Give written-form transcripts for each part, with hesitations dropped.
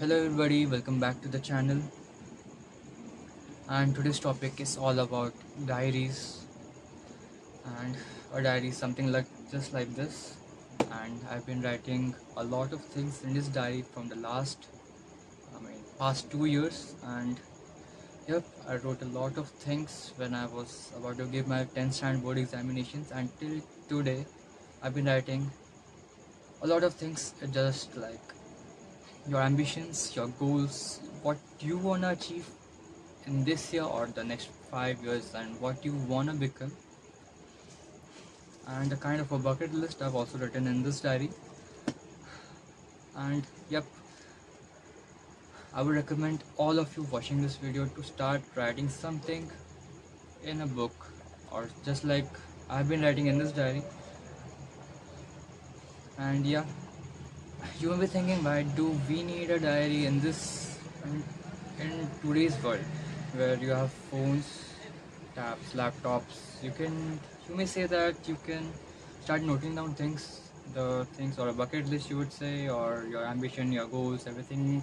Hello everybody, welcome back to the channel. And today's topic is all about diaries. And a diary is something like just like this. And I've been writing a lot of things in this diary from the past 2 years. And yep, I wrote a lot of things when I was about to give my 10th standard board examinations. Until today, I've been writing a lot of things, just like your ambitions, your goals, what you wanna achieve in this year or the next 5 years, and what you wanna become, and a kind of a bucket list I've also written in this diary. And yep, I would recommend all of you watching this video to start writing something in a book, or just like I've been writing in this diary. And yeah, you may be thinking, why do we need a diary in this in today's world where you have phones, tabs, laptops? You may say that you can start noting down things, the things, or a bucket list, you would say, or your ambition, your goals, everything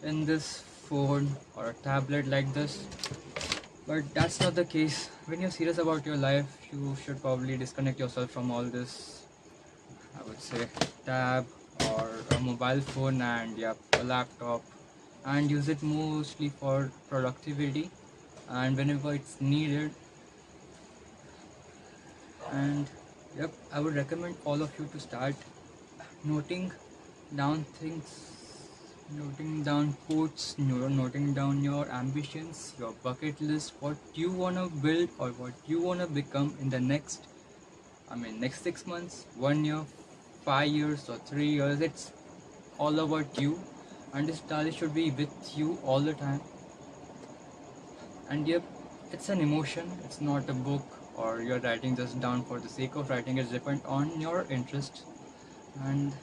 in this phone or a tablet like this. But that's not the case. When you're serious about your life, you should probably disconnect yourself from all this, I would say, tab or a mobile phone, and yeah, a laptop, and use it mostly for productivity and whenever it's needed. And yep, I would recommend all of you to start noting down things, noting down quotes, noting down your ambitions, your bucket list, what you want to build or what you want to become in the next 6 months, 1 year, 5 years, or 3 years. It's all about you, and this diary should be with you all the time. And yep, it's an emotion, it's not a book, or you're writing just down for the sake of writing. It's depend on your interest. And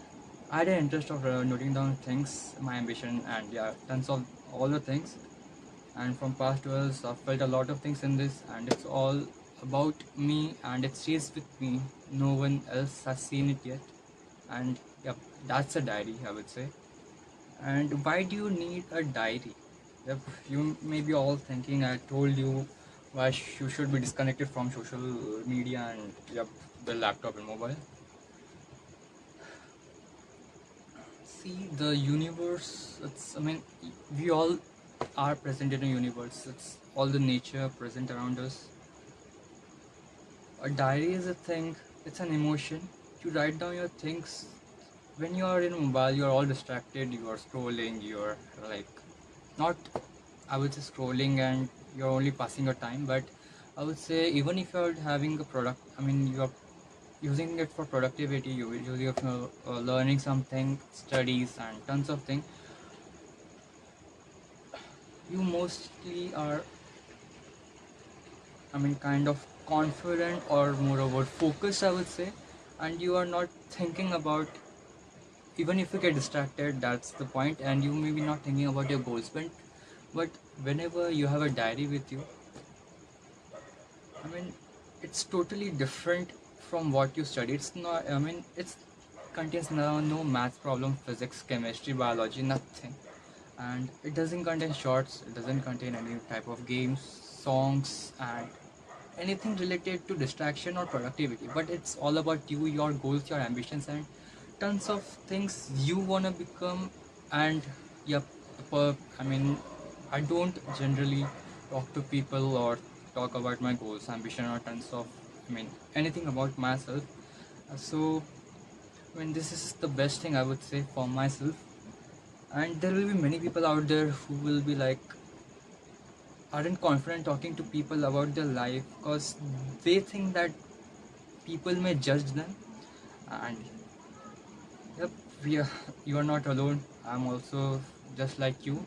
I had an interest of noting down things, my ambition, and yeah, tons of all the things. And from past years, I've felt a lot of things in this, and it's all about me, and it stays with me. No one else has seen it yet. And yep, that's a diary, I would say. And why do you need a diary? Yep, you may be all thinking I told you why you should be disconnected from social media and yep, the laptop and mobile. See, the universe, we all are present in a universe. It's all the nature present around us. A diary is a thing, it's an emotion. You write down your things. When you are in mobile, you are all distracted, you are scrolling, you are like, not, I would say scrolling, and you're only passing your time. But I would say, even if you're having a product, you're using it for productivity, you're using it for learning something, studies, and tons of things, you mostly are, kind of confident or moreover focused, I would say, and you are not thinking about, even if you get distracted, that's the point, and you may be not thinking about your goals. But whenever you have a diary with you, I mean, it's totally different from what you study. It's not, it's contains no math problem, physics, chemistry, biology, nothing. And it doesn't contain shorts, it doesn't contain any type of games, songs, and anything related to distraction or productivity. But it's all about you, your goals, your ambitions, and tons of things you wanna become. And yep, I don't generally talk to people or talk about my goals, ambition, or tons of anything about myself. So this is the best thing I would say for myself. And there will be many people out there who will be like, aren't confident talking to people about their life because they think that people may judge them. And yep, you are not alone. I'm also just like you,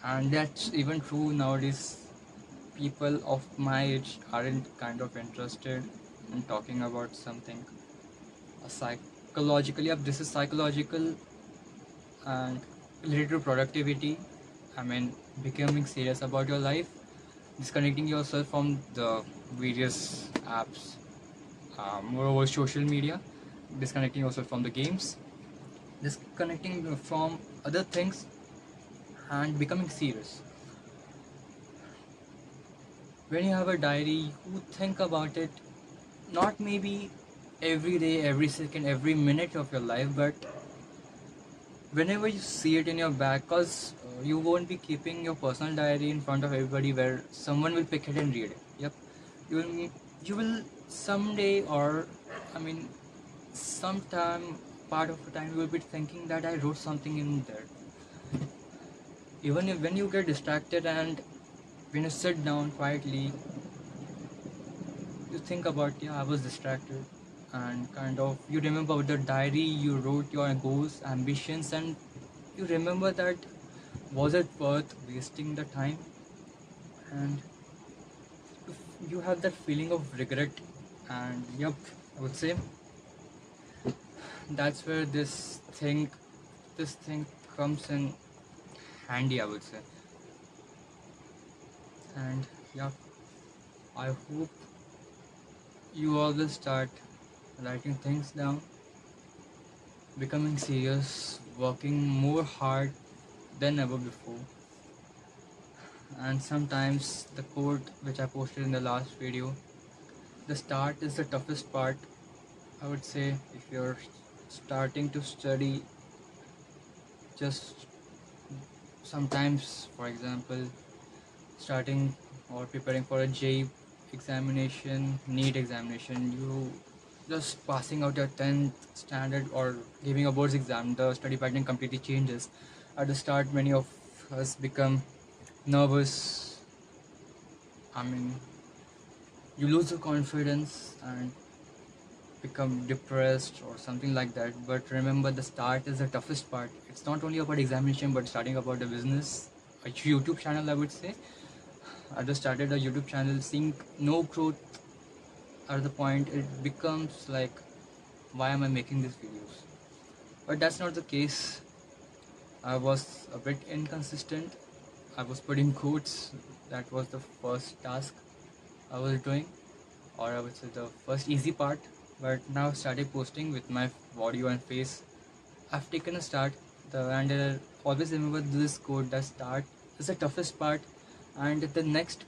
and that's even true nowadays. People of my age aren't kind of interested in talking about something psychologically. Yep, this is psychological and related to productivity. Becoming serious about your life, disconnecting yourself from the various apps, moreover social media, disconnecting yourself from the games. disconnecting from other things and becoming serious. When you have a diary, you think about it, not maybe every day, every second, every minute of your life, but whenever you see it in your bag, because you won't be keeping your personal diary in front of everybody where someone will pick it and read it. Yep, you will someday, or I mean sometime, part of the time you will be thinking that I wrote something in there. Even if when you get distracted and when you sit down quietly, you think about, yeah, I was distracted, and kind of you remember the diary, you wrote your goals, ambitions, and you remember that was it worth wasting the time. And you have that feeling of regret. And yep, I would say that's where this thing comes in handy, I would say. And yep, I hope you all will start writing things down, becoming serious, working more hard than ever before. And sometimes the quote which I posted in the last video, the start is the toughest part. I would say if you're starting to study, just sometimes, for example, starting or preparing for a JEE examination, NEET examination, you just passing out your 10th standard or giving a boards exam, the study pattern completely changes. At the start, many of us become nervous. I mean, you lose your confidence and become depressed or something like that. But remember, the start is the toughest part. It's not only about examination, but starting about a business, a YouTube channel, I would say. I just started a YouTube channel, seeing no growth at the point, it becomes like, why am I making these videos? But that's not the case. I was a bit inconsistent. I was putting quotes. That was the first task I was doing, or I would say the first easy part. But now I started posting with my audio and face. I've taken a start. Always remember this quote: that start is the toughest part, and the next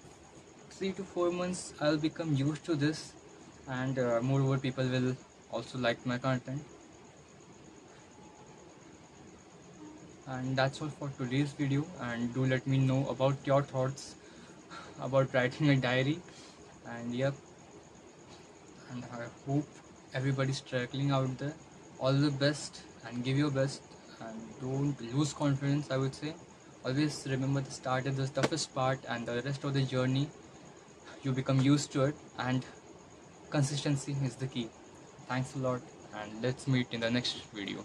3 to 4 months I'll become used to this, and moreover, people will also like my content. And that's all for today's video, and do let me know about your thoughts about writing a diary. And yep, and I hope everybody's struggling out there. All the best, and give your best, and don't lose confidence, I would say. Always remember the start is the toughest part, and the rest of the journey you become used to it, and consistency is the key. Thanks a lot, and let's meet in the next video.